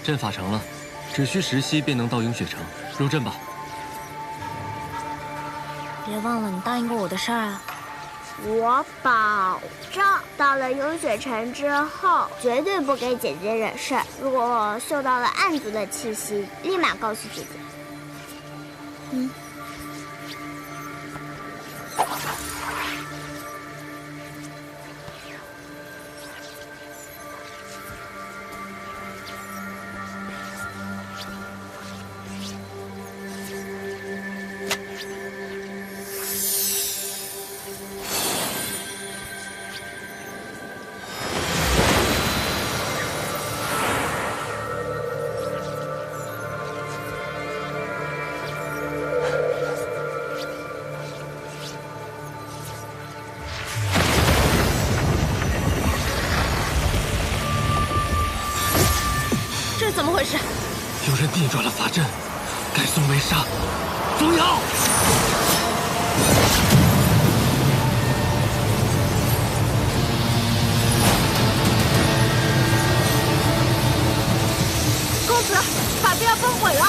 阵法成了，只需10息便能到雍雪城。入阵吧。别忘了你答应过我的事儿啊！我保证，到了雍雪城之后，绝对不给姐姐惹事儿。如果嗅到了暗族的气息，立马告诉姐姐。嗯。 怎么回事？有人逆转了法阵，改送为杀。风瑶，公子，法子要崩毁了！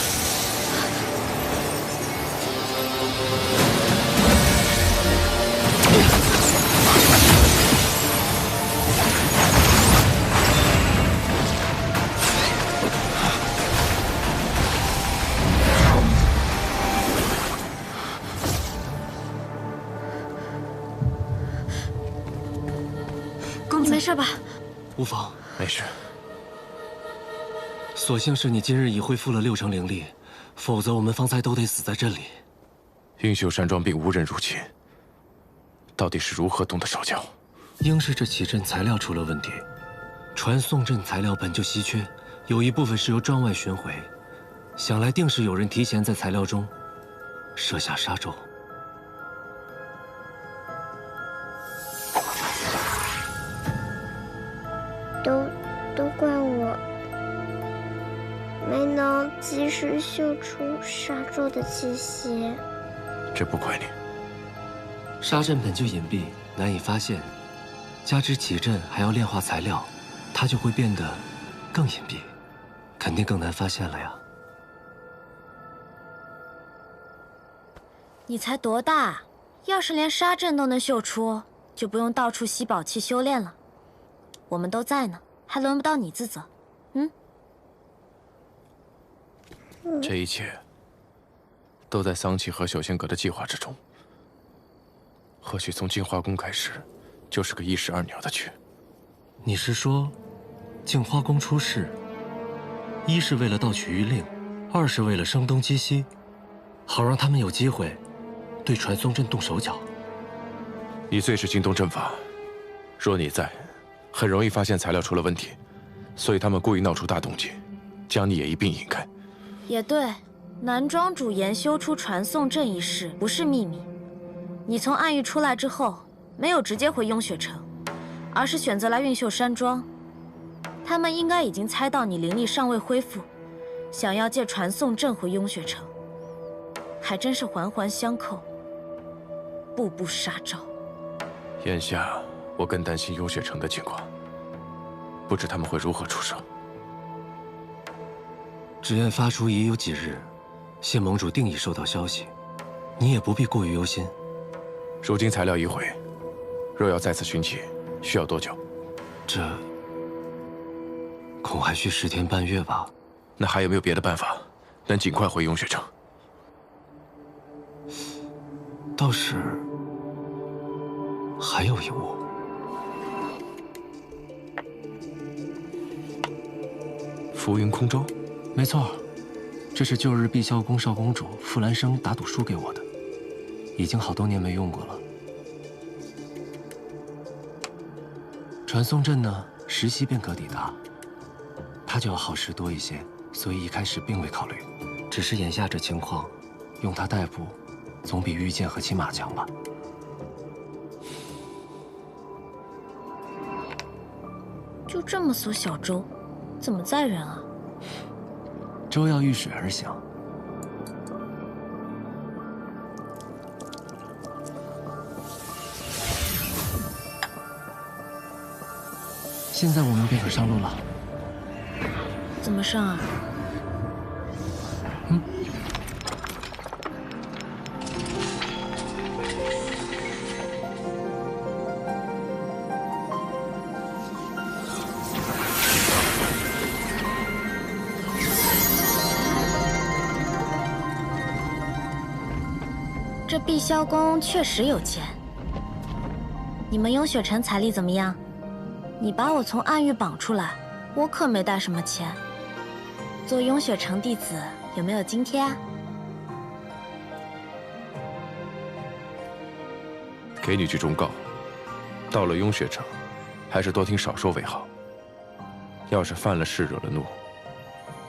没事吧？无妨，没事。所幸是你今日已恢复了6成灵力，否则我们方才都得死在这里。英秀山庄并无人入侵，到底是如何动的手脚？应是这起阵材料出了问题。传送阵材料本就稀缺，有一部分是由庄外寻回，想来定是有人提前在材料中设下杀咒。 都怪我没能及时嗅出杀咒的气息。这不怪你。杀阵本就隐蔽，难以发现，加之起阵还要炼化材料，它就会变得更隐蔽，肯定更难发现了呀。你才多大？要是连杀阵都能嗅出，就不用到处吸宝器修炼了。我们都在呢。 还轮不到你自责，这一切都在桑启和小仙阁的计划之中。或许从净化宫开始，就是个一石二鸟的局。你是说，净花宫出事，一是为了盗取玉令，二是为了声东击西，好让他们有机会对传送阵动手脚？你最是精通阵法，若你在。 很容易发现材料出了问题，所以他们故意闹出大动静，将你也一并引开。也对，南庄主研修出传送阵一事不是秘密。你从暗域出来之后，没有直接回雍雪城，而是选择来运秀山庄。他们应该已经猜到你灵力尚未恢复，想要借传送阵回雍雪城，还真是环环相扣，步步杀招。眼下。 我更担心雍雪城的情况，不知他们会如何出手。纸雁发出已有几日，谢盟主定已收到消息，你也不必过于忧心。如今材料已毁，若要再次寻起，需要多久？这恐还需10天半月吧。那还有没有别的办法，能尽快回雍雪城？倒是还有一物。 浮云空舟，没错，这是旧日碧霄宫少公主傅兰生打赌输给我的，已经好多年没用过了。传送阵呢，10息便可抵达，它就要耗时多一些，所以一开始并未考虑。只是眼下这情况，用它代步，总比御剑和骑马强吧。就这么艘小舟。 怎么载人啊？舟要遇水而行。现在我们便可上路了。怎么上啊？这碧霄宫确实有钱。你们雍雪城财力怎么样？你把我从暗域绑出来，我可没带什么钱。做雍雪城弟子有没有津贴啊？给你句忠告，到了雍雪城，还是多听少说为好。要是犯了事惹了怒，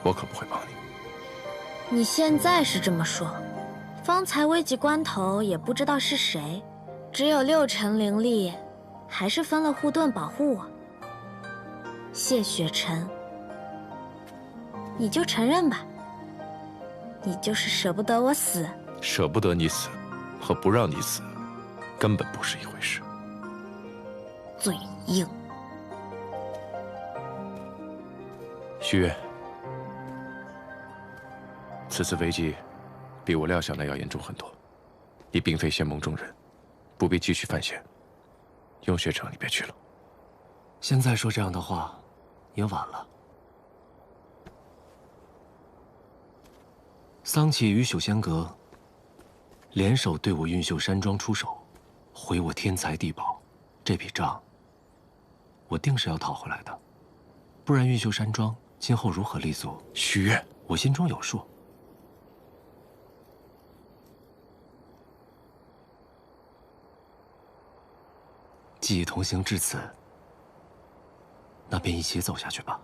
我可不会帮你。你现在是这么说，方才危急关头也不知道是谁，只有6成灵力，还是分了护盾保护我。谢雪晨，你就承认吧，你就是舍不得我死。舍不得你死，和不让你死，根本不是一回事。嘴硬。虚月，此次危机比我料想的要严重很多。你并非仙盟中人，不必继续犯险。雍雪城，你别去了。现在说这样的话，也晚了。桑启与朽仙阁联手对我运秀山庄出手，毁我天才地宝，这笔账我定是要讨回来的。不然运秀山庄今后如何立足？许愿，我心中有数。既已同行至此，那便一起走下去吧。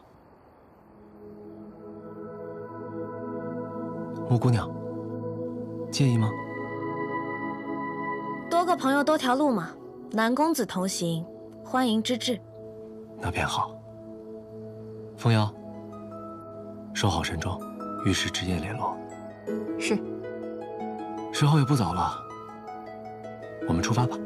木姑娘，介意吗？多个朋友多条路嘛，南公子同行，欢迎之至。那便好。凤瑶，守好山庄，遇事直言联络。是。时候也不早了，我们出发吧。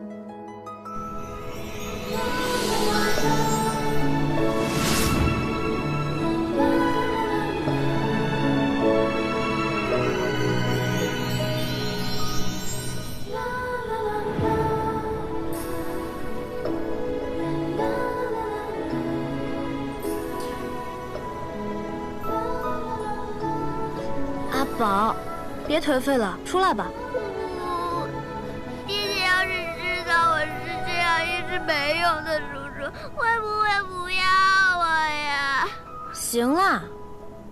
阿宝，别颓废了，出来吧。爹爹要是知道我是这样一只没用的叔叔，会不会不要我呀？行啦，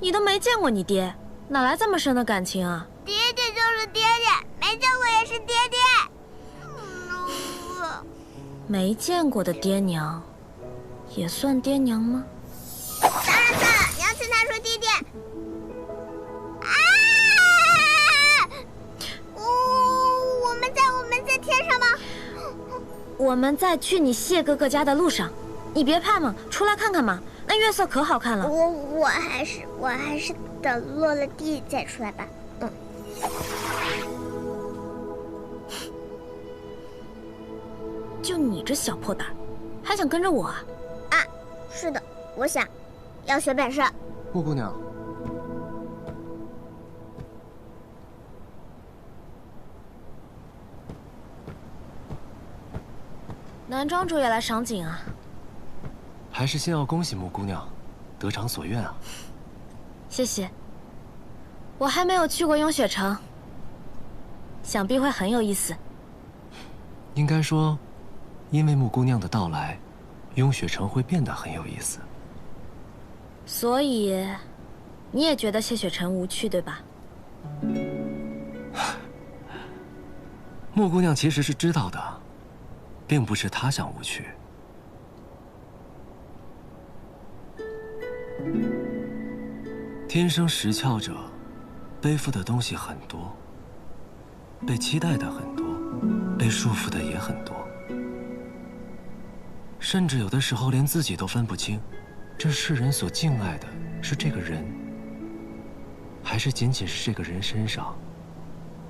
你都没见过你爹，哪来这么深的感情啊？爹爹就是爹爹，没见过也是爹爹。没见过的爹娘，也算爹娘吗？当然算了，你要劝他说爹爹。啊！我们在天上吗？我们在去你谢哥哥家的路上，你别怕嘛，出来看看嘛，那月色可好看了。我还是等落了地再出来吧。就你这小破胆，还想跟着我啊？啊，是的，我想要学本事。木姑娘，南庄主也来赏景啊？还是先要恭喜木姑娘得偿所愿啊。谢谢。我还没有去过雍雪城，想必会很有意思。应该说，因为木姑娘的到来，雍雪城会变得很有意思。所以，你也觉得谢雪城无趣，对吧？木姑娘其实是知道的，并不是她想无趣。天生识窍者，背负的东西很多，被期待的很多，被束缚的也很多，甚至有的时候连自己都分不清，这世人所敬爱的是这个人，还是仅仅是这个人身上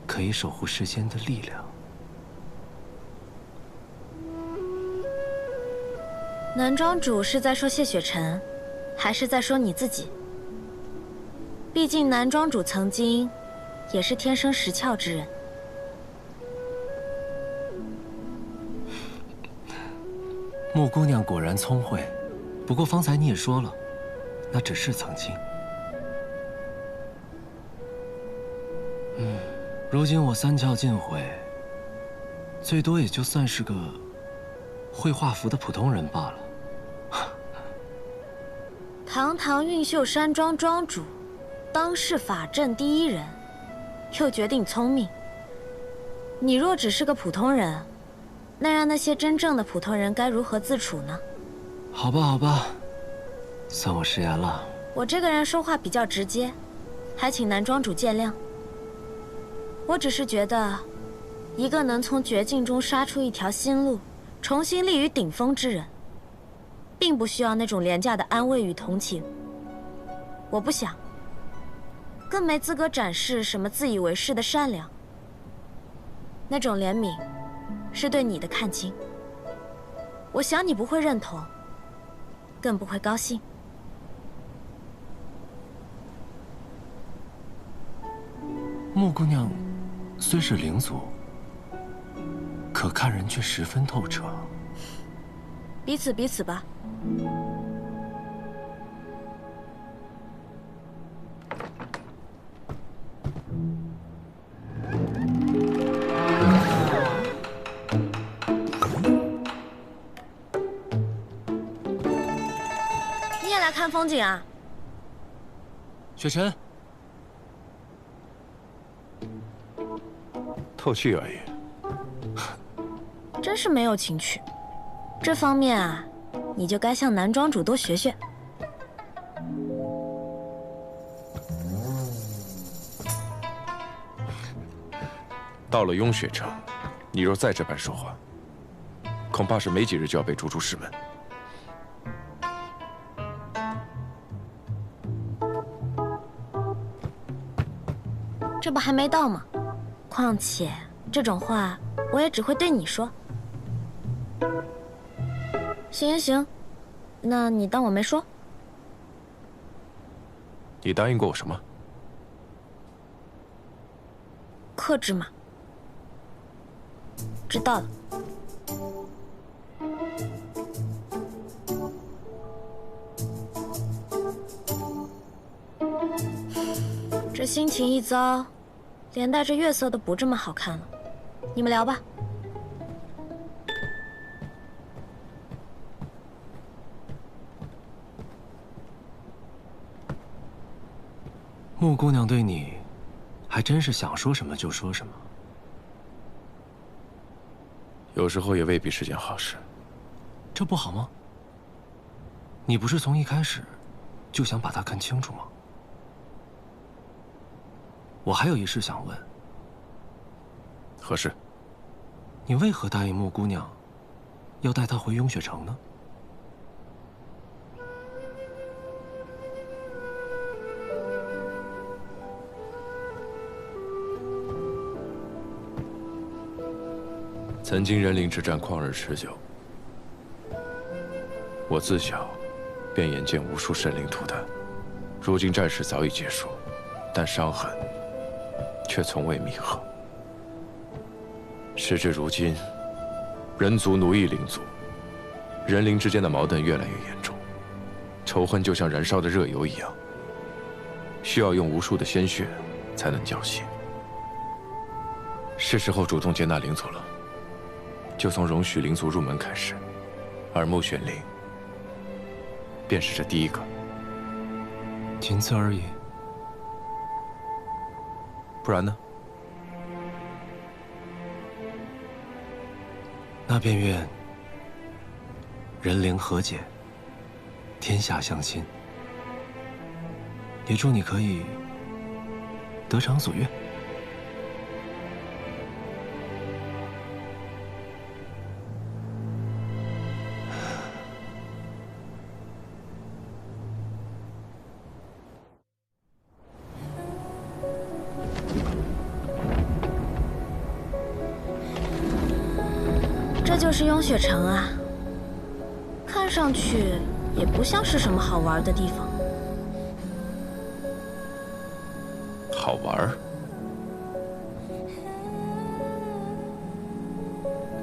可以守护世间的力量。南庄主是在说谢雪晨，还是在说你自己？毕竟南庄主曾经也是天生识窍之人。木姑娘果然聪慧，不过方才你也说了，那只是曾经。如今我三窍尽毁，最多也就算是个会画符的普通人罢了。堂堂运秀山庄庄主，当世法阵第一人，又绝顶聪明。你若只是个普通人，那让那些真正的普通人该如何自处呢？好吧，好吧，算我食言了。我这个人说话比较直接，还请南庄主见谅。我只是觉得，一个能从绝境中杀出一条新路，重新立于顶峰之人，并不需要那种廉价的安慰与同情。我不想，更没资格展示什么自以为是的善良。那种怜悯，是对你的看轻。我想你不会认同，更不会高兴。木姑娘虽是灵族，可看人却十分透彻。彼此彼此吧。你也来看风景啊？雪晨，透气而已。真是没有情趣。这方面啊，你就该向南庄主多学学。到了雍雪城，你若再这般说话，恐怕是没几日就要被逐出师门。这不还没到吗？况且这种话，我也只会对你说。行行行，那你当我没说。你答应过我什么？克制嘛。知道了。这心情一糟，连带着月色都不这么好看了。你们聊吧。木姑娘对你，还真是想说什么就说什么。有时候也未必是件好事。这不好吗？你不是从一开始就想把她看清楚吗？我还有一事想问。何事？你为何答应木姑娘，要带她回雍雪城呢？曾经人灵之战旷日持久，我自小便眼见无数神灵涂炭，如今战事早已结束，但伤痕却从未弥合。时至如今，人族奴役灵族，人灵之间的矛盾越来越严重，仇恨就像燃烧的热油一样，需要用无数的鲜血才能浇熄。是时候主动接纳灵族了。就从容许灵族入门开始，而木玄灵便是这第一个。仅此而已。不然呢？那便愿人灵和解，天下相亲。也祝你可以得偿所愿。这就是雍雪城啊，看上去也不像是什么好玩的地方。好玩儿。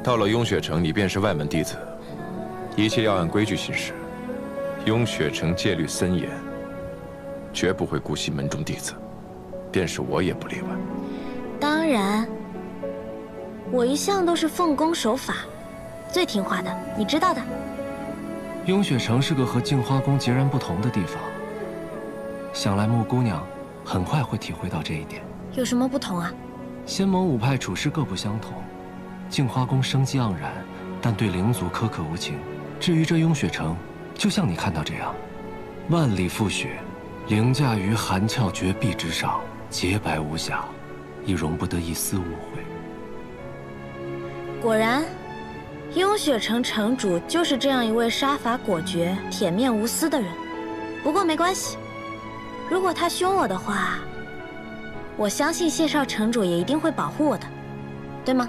到了雍雪城，你便是外门弟子，一切要按规矩行事。雍雪城戒律森严，绝不会姑息门中弟子，便是我也不例外。当然，我一向都是奉公守法，最听话的，你知道的。雍雪城是个和镜花宫截然不同的地方，想来穆姑娘很快会体会到这一点。有什么不同啊？仙盟五派处事各不相同，镜花宫生机盎然，但对灵族苛刻无情。至于这雍雪城，就像你看到这样，万里覆雪，凌驾于寒峭绝壁之上，洁白无瑕，亦容不得一丝误会。果然，雍雪城城主就是这样一位杀伐果决、铁面无私的人。不过没关系，如果他凶我的话，我相信谢少城主也一定会保护我的，对吗？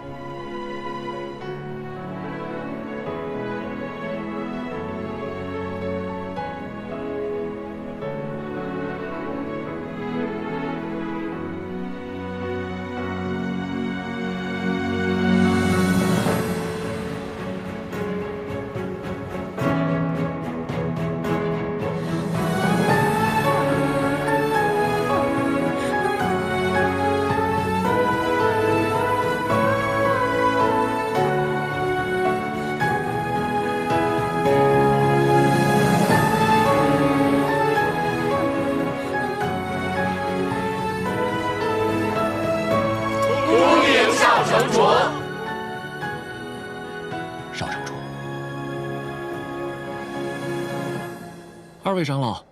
少城主，二位长老，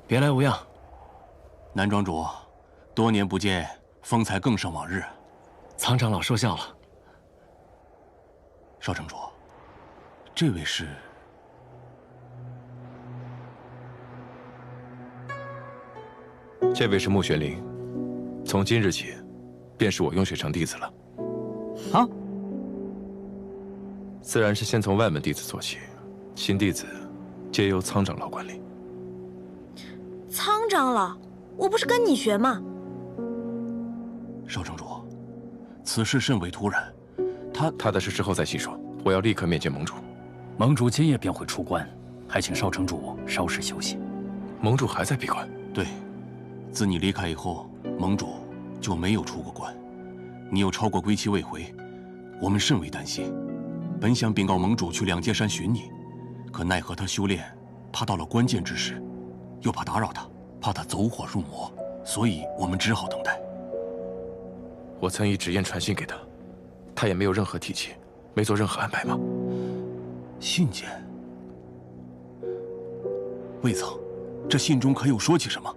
别来无恙。南庄主，多年不见，风采更胜往日。苍长老说笑了。少城主，这位是？这位是穆玄灵，从今日起，便是我雍雪城弟子了。啊？自然是先从外门弟子做起，新弟子皆由苍长老管理。苍长老，我不是跟你学吗？少城主，此事甚为突然，他的事之后再细说，我要立刻面见盟主。盟主今夜便会出关，还请少城主稍事休息。盟主还在闭关？对，自你离开以后，盟主就没有出过关。你又超过归期未回，我们甚为担心。本想禀告盟主去两阶山寻你，可奈何他修炼怕到了关键之时，又怕打扰他，怕他走火入魔，所以我们只好等待。我曾以纸砚传信给他，他也没有任何提起，没做任何安排吗？信件？未曾。这信中可有说起什么？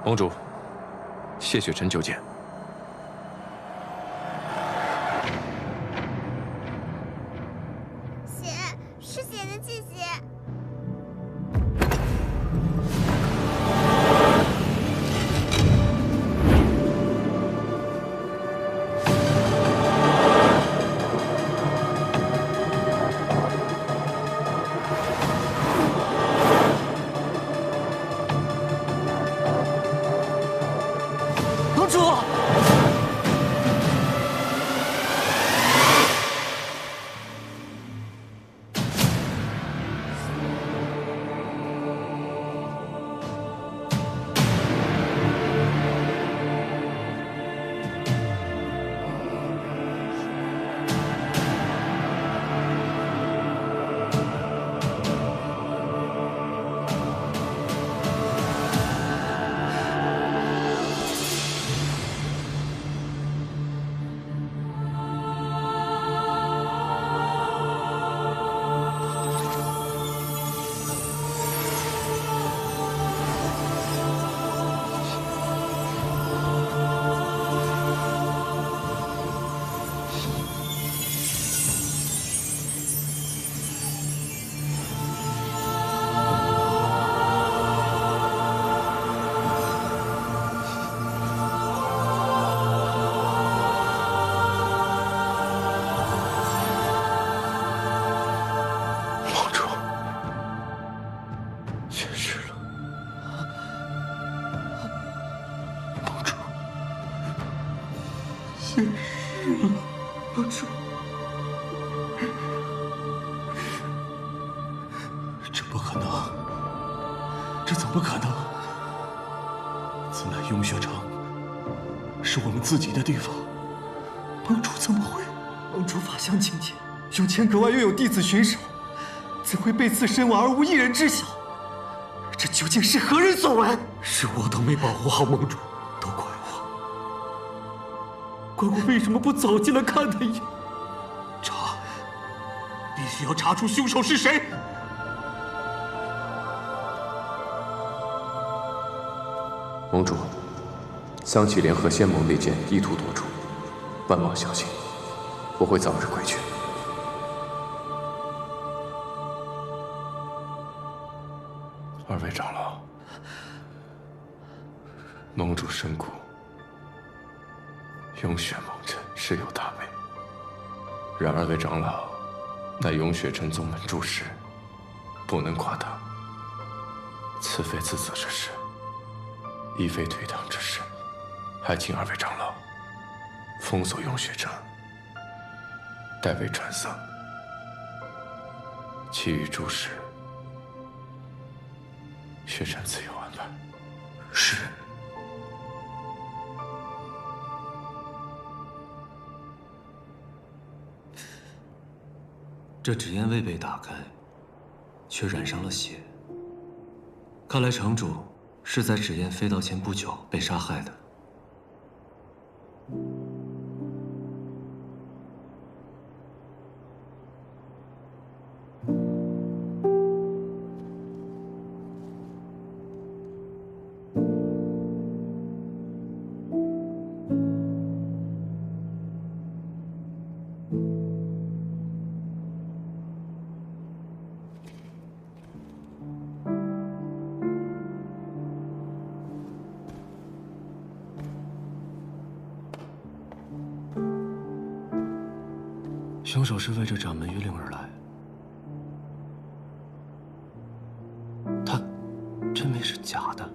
盟主，谢雪尘久见。血是血的气息。盟主。了，盟主。这不可能，这怎么可能？此乃雍雪城，是我们自己的地方，盟主怎么会？盟主法相清简，永谦阁外又有弟子巡守，怎会被刺身亡而无一人知晓？这究竟是何人所为？是我都没保护好盟主，都怪我。怪我为什么不早进来看他一眼？查，必须要查出凶手是谁！盟主，桑启联合仙盟利剑意图夺主，万望小心，我会早日归去。二位长老，盟主身故，雍雪盟臣实有大位。然二位长老乃雍雪镇宗门柱石，不能夸大。此非自责之事，亦非推搪之事，还请二位长老封锁雍雪城，代为传丧。其余诸事，雪臣自有安排。是。这纸烟未被打开，却染上了血。看来城主是在纸烟飞到前不久被杀害的。凶手是为着掌门谕令而来，他真没是假的。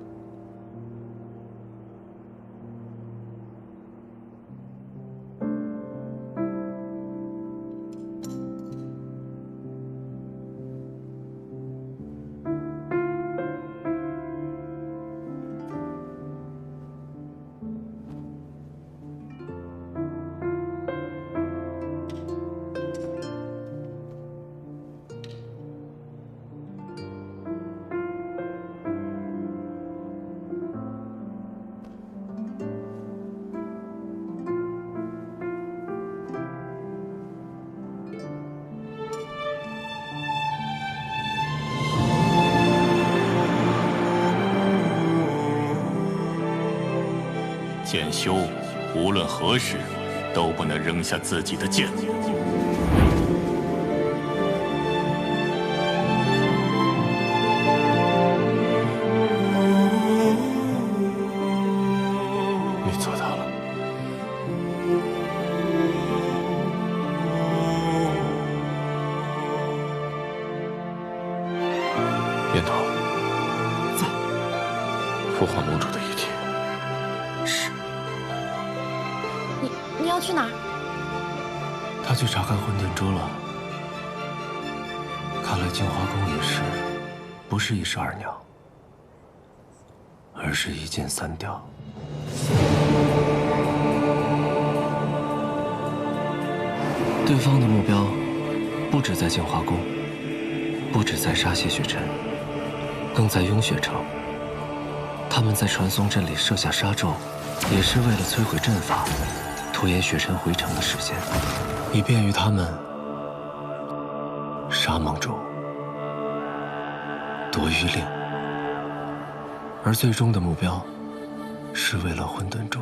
剑修无论何时都不能扔下自己的剑。你做到了。燕头，在。父皇盟主的遗体。是。你要去哪儿？他去查看混沌珠了。看来净华宫一事，不是一石二鸟，而是一箭三雕。对方的目标，不止在净华宫，不止在杀谢雪尘，更在雍雪城。他们在传送阵里设下杀咒，也是为了摧毁阵法，拖延雪尘回城的时间，以便于他们杀盟主、夺谕令。而最终的目标，是为了混沌珠。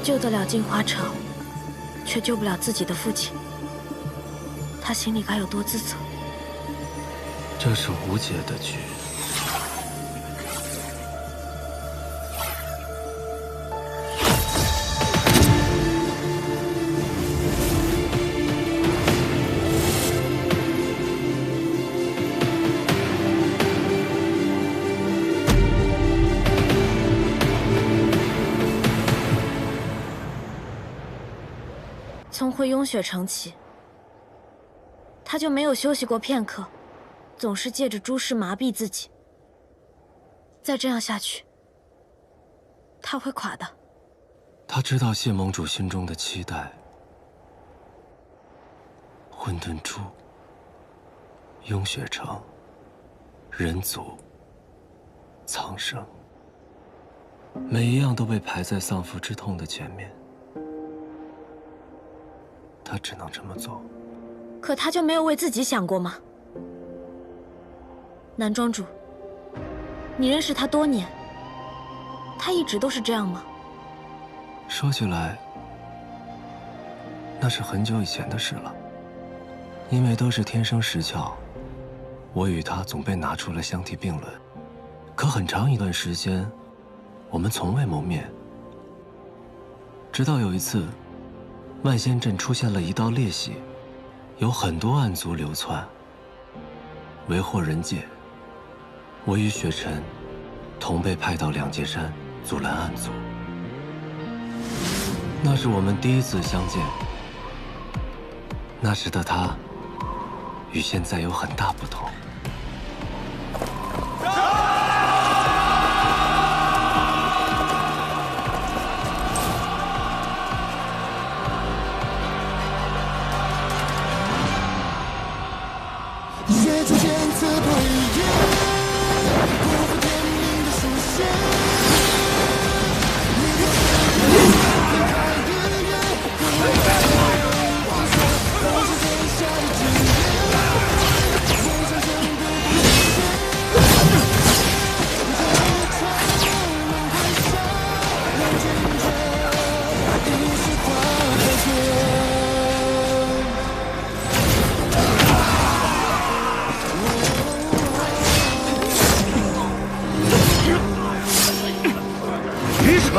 救得了镜花城，却却救不了自己的父亲，他心里该有多自责？这是无解的局。从回雍雪城起，他就没有休息过片刻，总是借着诸事麻痹自己。再这样下去，他会垮的。他知道谢盟主心中的期待：混沌珠、雍雪城、人族、苍生，每一样都被排在丧父之痛的前面。他只能这么做。可他就没有为自己想过吗？南庄主，你认识他多年，他一直都是这样吗？说起来，那是很久以前的事了。因为都是天生石窍，我与他总被拿出来相提并论。可很长一段时间，我们从未谋面。直到有一次，万仙镇出现了一道裂隙，有很多暗族流窜，为祸人界。我与雪尘同被派到两界山阻拦暗族。那是我们第一次相见。那时的他与现在有很大不同。血出剑刺破一夜，不负天命的书写。你我分开日月，不为话说，都是天下的志愿。天上生不不谢，这一场轮回下，让坚决一世化白绝。愚蠢！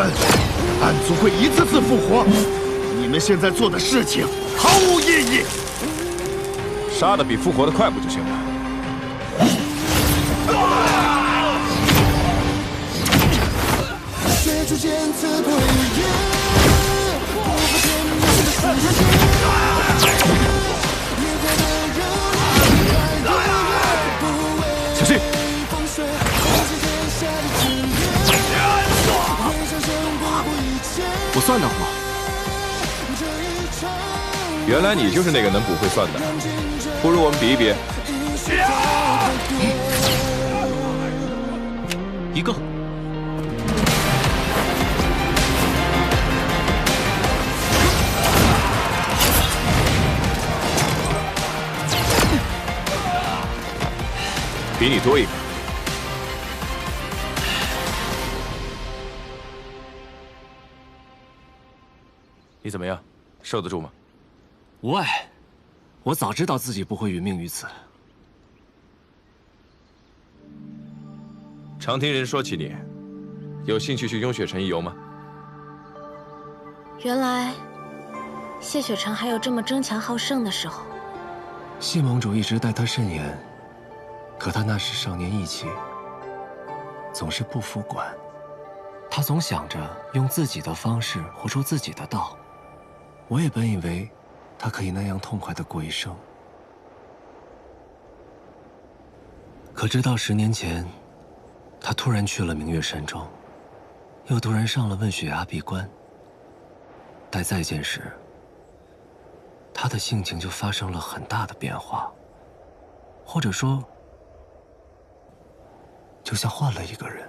暗族会一次次复活，你们现在做的事情毫无意义。杀的比复活的快不就行了？血出剑刺破一夜，不负天命的书写。烈火的热爱不为小心！风雪，都是天下的志愿。我算得过。原来你就是那个能捕会算的，不如我们比一比。一个。比你多一个。你怎么样？受得住吗？无碍，我早知道自己不会殒命于此。常听人说起你，有兴趣去雍雪城一游吗？原来谢雪城还有这么争强好胜的时候。谢盟主一直待他甚严，可他那时少年意气，总是不服管。他总想着用自己的方式活出自己的道。我也本以为他可以那样痛快地过一生，可直到10年前，他突然去了明月山庄，又突然上了问雪崖闭关。待再见时，他的性情就发生了很大的变化，或者说，就像换了一个人。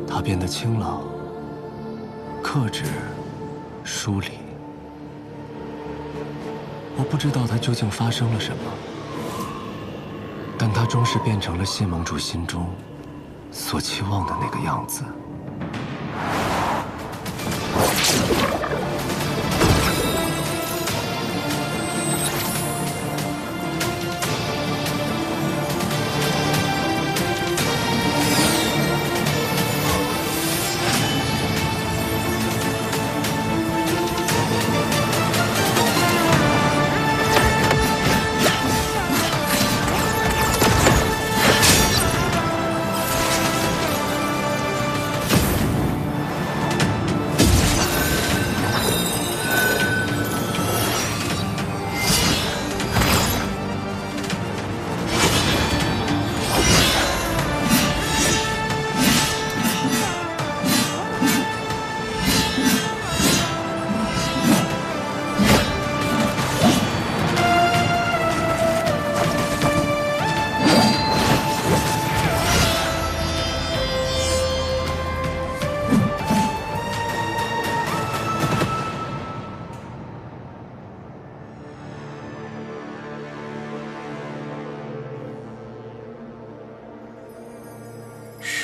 他变得清朗、克制、疏离。我不知道他究竟发生了什么，但他终是变成了谢盟主心中所期望的那个样子。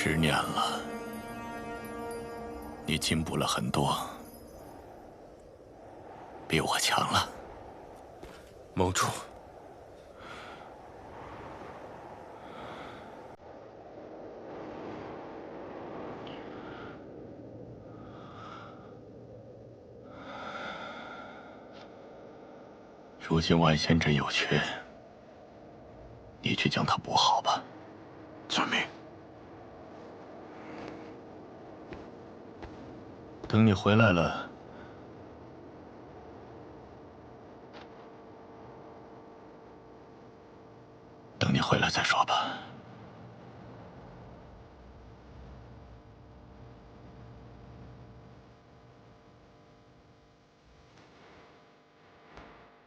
10年了，你进步了很多，比我强了。盟主，如今万仙阵有缺，你去将它补好吧。遵命。等你回来了，等你回来再说吧。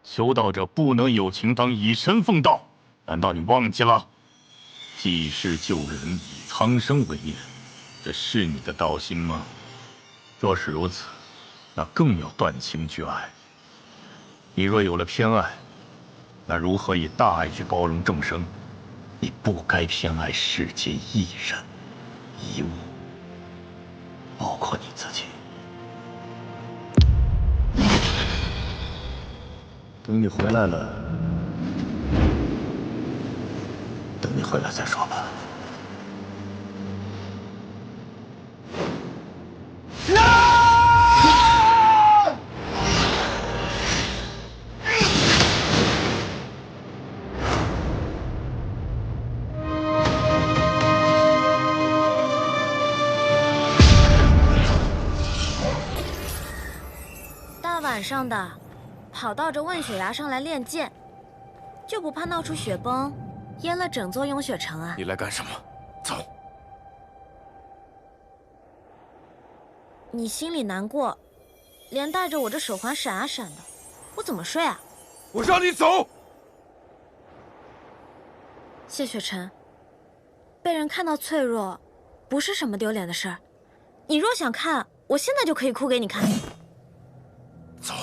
修道者不能有情当以身奉道，难道你忘记了？济世救人，以苍生为念，这是你的道心吗？若是如此，那更要断情绝爱。你若有了偏爱，那如何以大爱去包容众生？你不该偏爱世间一人一物，包括你自己。等你回来了，等你回来再说吧。大晚上的，跑到这问雪崖上来练剑，就不怕闹出雪崩，淹了整座雍雪城啊？你来干什么？走。你心里难过，连带着我这手环闪啊闪的，我怎么睡啊？我让你走。谢雪晨，被人看到脆弱，不是什么丢脸的事儿。你若想看，我现在就可以哭给你看。走。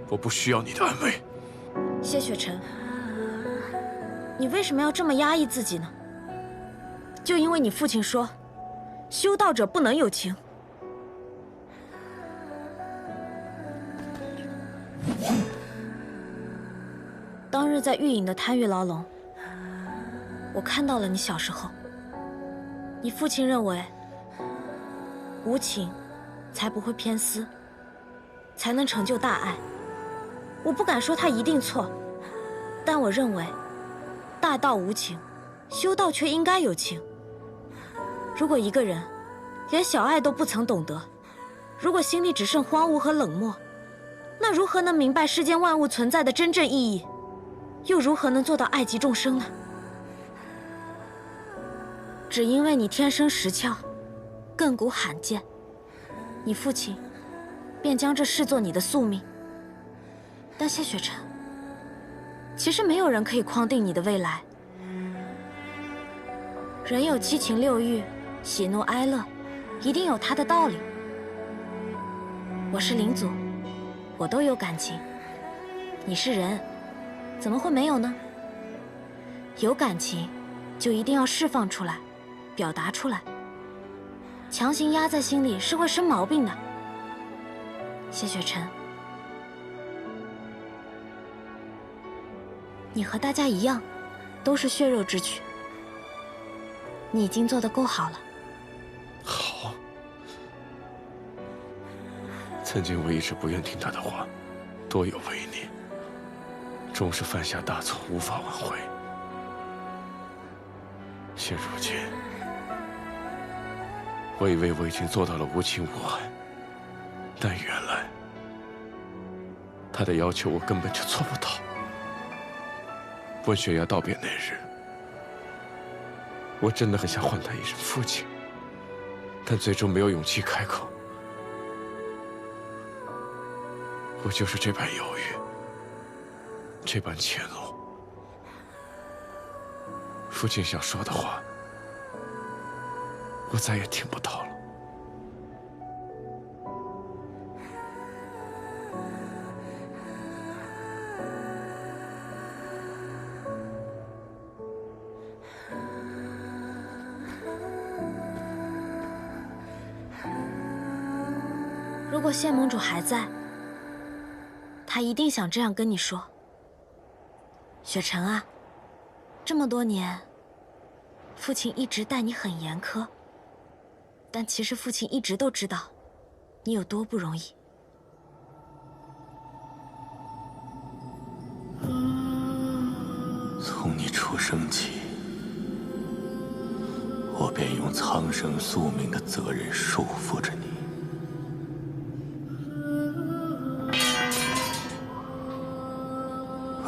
我不需要你的安慰。谢雪晨，你为什么要这么压抑自己呢？就因为你父亲说，修道者不能有情。当日在玉隐的贪欲牢笼，我看到了你小时候。你父亲认为，无情才不会偏私，才能成就大爱。我不敢说他一定错，但我认为，大道无情，修道却应该有情。如果一个人连小爱都不曾懂得，如果心里只剩荒芜和冷漠，那如何能明白世间万物存在的真正意义？又如何能做到爱及众生呢？只因为你天生石窍，亘古罕见，你父亲便将这视作你的宿命。但谢雪晨，其实没有人可以框定你的未来。人有七情六欲，喜怒哀乐，一定有它的道理。我是灵祖，我都有感情。你是人，怎么会没有呢？有感情，就一定要释放出来，表达出来。强行压在心里是会生毛病的。谢雪晨，你和大家一样，都是血肉之躯。你已经做得够好了。好。曾经我一直不愿听他的话，多有违逆，终是犯下大错，无法挽回。现如今，我以为我已经做到了无情无爱，但原来他的要求我根本就做不到。问雪崖道别那日，我真的很想唤他一声父亲，但最终没有勇气开口。我就是这般犹豫，这般怯懦。父亲想说的话，我再也听不到了。如果谢盟主还在，他一定想这样跟你说：雪晨啊，这么多年，父亲一直待你很严苛，但其实父亲一直都知道你有多不容易。从你出生起，我便用苍生宿命的责任束缚着你。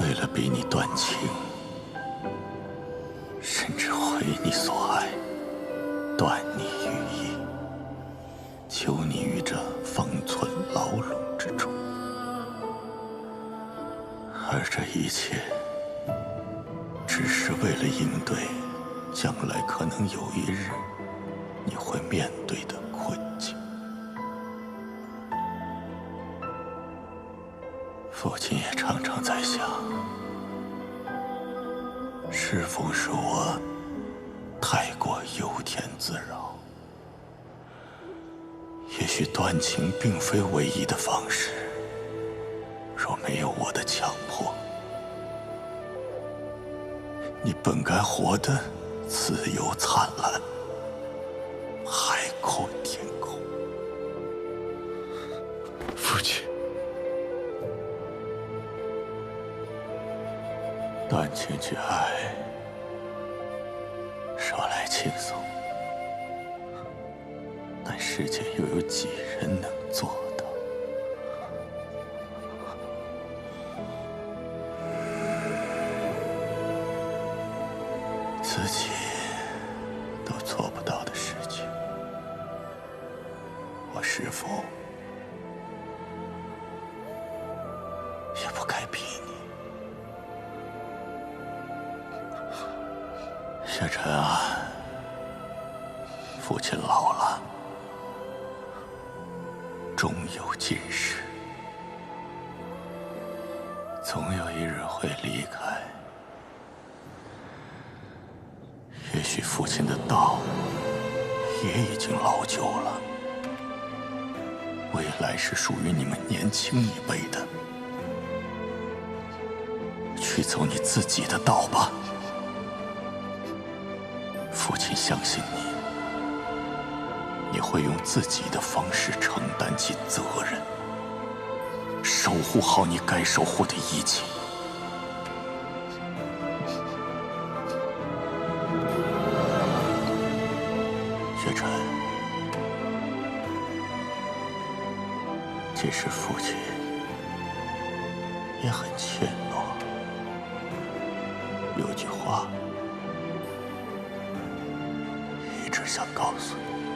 为了逼你断情，甚至毁你所爱，断你羽翼，囚你于这方寸牢笼之中。而这一切，只是为了应对将来可能有一日你会面对的困境。父亲也常常在想，是否是我太过由天自扰？也许断情并非唯一的方式，若没有我的强迫，你本该活得自由灿烂，海阔天空。父亲，断情去爱，说来轻松，但世间又有几人能做到？自己都做不到的事情，我是否也不该逼你？雪晨啊，父亲老了，终有今时，总有一日会离开。也许父亲的道也已经老旧了，未来是属于你们年轻一辈的，去走你自己的道吧。父亲相信你，你会用自己的方式承担起责任，守护好你该守护的一切。雪晨，其实父亲也很怯懦。有句话一直想告诉你：